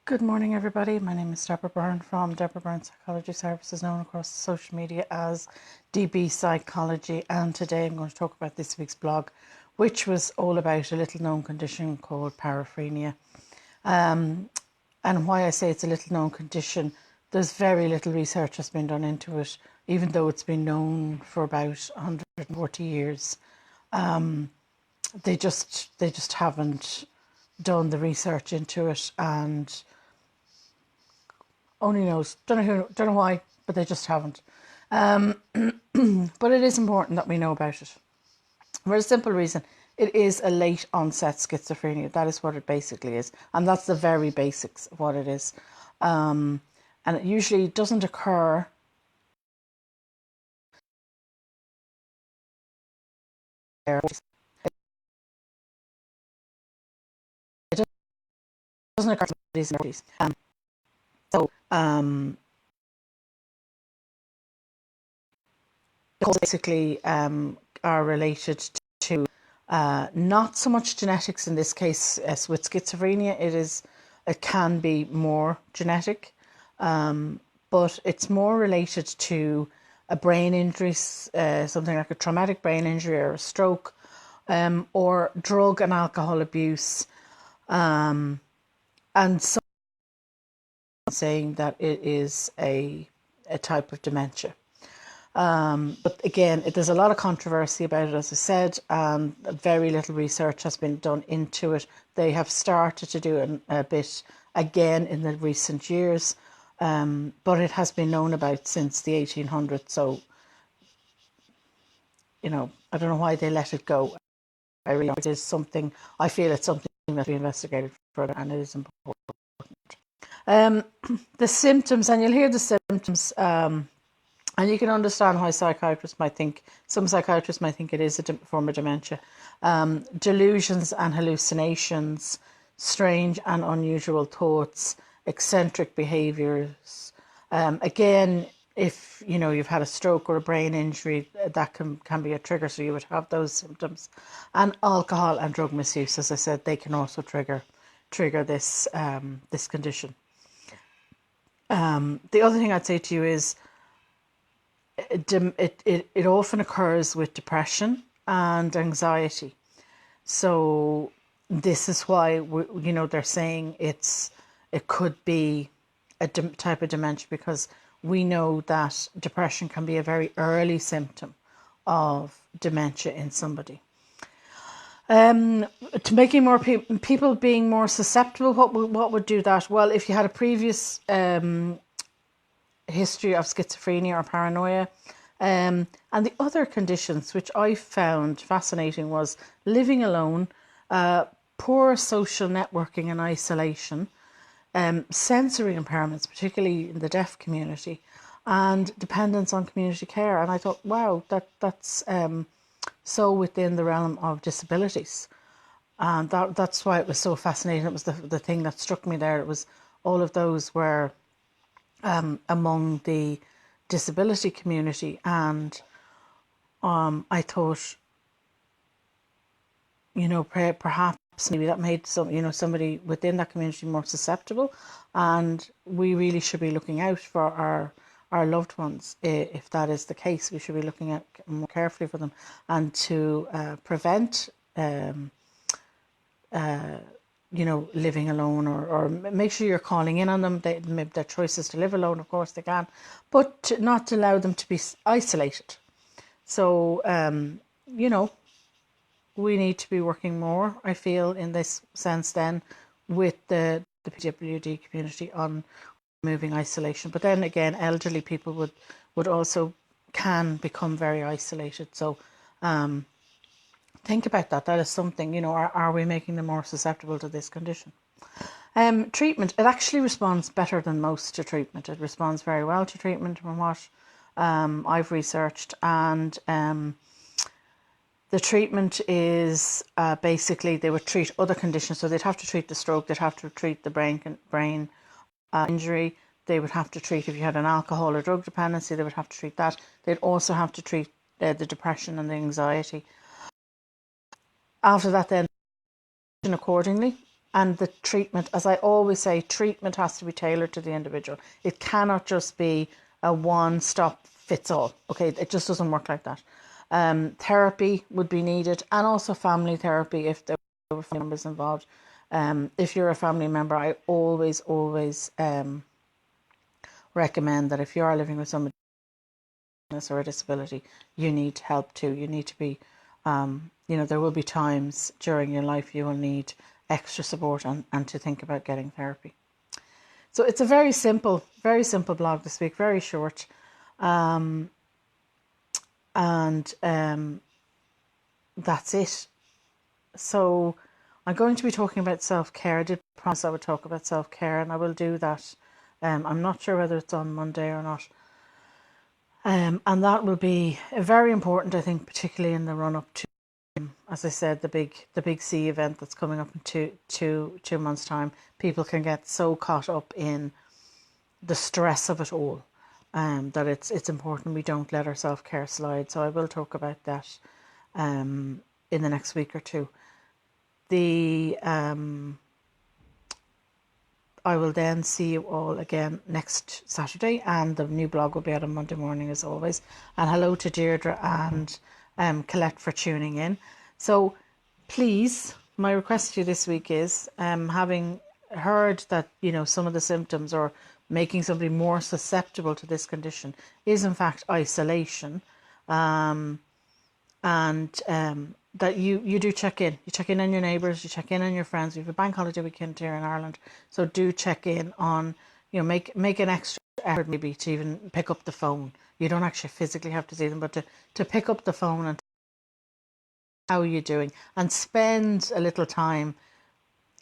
Good morning, everybody. My name is Deborah Byrne from Deborah Byrne Psychology Services, known across social media as DBpsychology. And today I'm going to talk about this week's blog, which was all about a little known condition called paraphrenia. And why I say it's a little known condition, there's very little research has been done into it, even though it's been known for about 140 years. They just haven't done the research into it, and only knows. Don't know why, but they just haven't. But it is important that we know about it for a simple reason. It is a late onset schizophrenia. That is what it basically is, and that's the very basics of what it is. And it usually doesn't occur. It doesn't occur in these movies. Basically are related to not so much genetics in this case as with schizophrenia. It can be more genetic, but it's more related to a brain injury, something like a traumatic brain injury or a stroke, or drug and alcohol abuse, and some saying that it is a type of dementia. But again, there's a lot of controversy about it, as I said, and very little research has been done into it. They have started to do a bit again in the recent years, but it has been known about since the 1800s. So, I don't know why they let it go. I feel it's something that we investigated further, and it is important. The symptoms, and you'll hear the symptoms. And you can understand why some psychiatrists might think it is a form of dementia. Delusions and hallucinations, strange and unusual thoughts, eccentric behaviours. Again, if you've had a stroke or a brain injury, that can be a trigger, so you would have those symptoms. And alcohol and drug misuse, as I said, they can also trigger this this condition. The other thing I'd say to you is, it often occurs with depression and anxiety. So this is why they're saying it could be a type of dementia, because we know that depression can be a very early symptom of dementia in somebody. To making more people being more susceptible, what would do that? Well, if you had a previous history of schizophrenia or paranoia. And the other conditions which I found fascinating was living alone, poor social networking and isolation, sensory impairments, particularly in the deaf community, and dependence on community care. And I thought, wow, that's so within the realm of disabilities. And that's why it was so fascinating. It was the thing that struck me there. It was all of those were among the disability community, and I thought, perhaps maybe that made somebody within that community more susceptible, and we really should be looking out for our loved ones. If that is the case, we should be looking at more carefully for them, and to prevent living alone, or make sure you're calling in on them. Maybe their choice is to live alone, of course they can, but not to allow them to be isolated. So, we need to be working more, I feel, in this sense then, with the PWD community on removing isolation. But then again, elderly people would also can become very isolated. So, think about that. That is something, are we making them more susceptible to this condition? Treatment, it actually responds better than most to treatment. It responds very well to treatment from what I've researched. And the treatment is basically they would treat other conditions. So they'd have to treat the stroke, they'd have to treat the brain injury. They would have to treat, if you had an alcohol or drug dependency, they would have to treat that. They'd also have to treat the depression and the anxiety. After that, then accordingly, And the treatment, as I always say, treatment has to be tailored to the individual. It cannot just be a one-stop fits all. Okay, it just doesn't work like that. Therapy would be needed, and also family therapy if there were family members involved. If you're a family member, I always recommend that if you are living with somebody with illness or a disability, you need help too. You need to be, there will be times during your life you will need extra support and to think about getting therapy. So it's a very simple blog this week, very short. And that's it. So I'm going to be talking about self-care. I did promise I would talk about self-care, and I will do that. I'm not sure whether it's on Monday or not. And that will be very important, I think, particularly in the run-up to, as I said, the big C event that's coming up in two months' time. People can get so caught up in the stress of it all, that it's important we don't let our self-care slide. So I will talk about that in the next week or two. I will then see you all again next Saturday, and the new blog will be out on Monday morning as always. And hello to Deirdre and Colette for tuning in. So please, my request to you this week is, having heard that, some of the symptoms or making somebody more susceptible to this condition is in fact isolation, that you do check in. You check in on your neighbours, you check in on your friends. We have a bank holiday weekend here in Ireland, so do check in on, make an extra effort maybe to even pick up the phone. You don't actually physically have to see them, but to pick up the phone and how are you doing, and spend a little time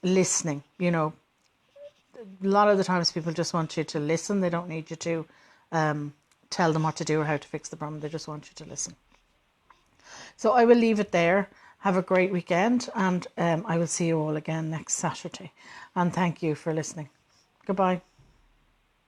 listening. A lot of the times people just want you to listen. They don't need you to tell them what to do or how to fix the problem. They just want you to listen. So I will leave it there. Have a great weekend, and I will see you all again next Saturday. And thank you for listening. Goodbye.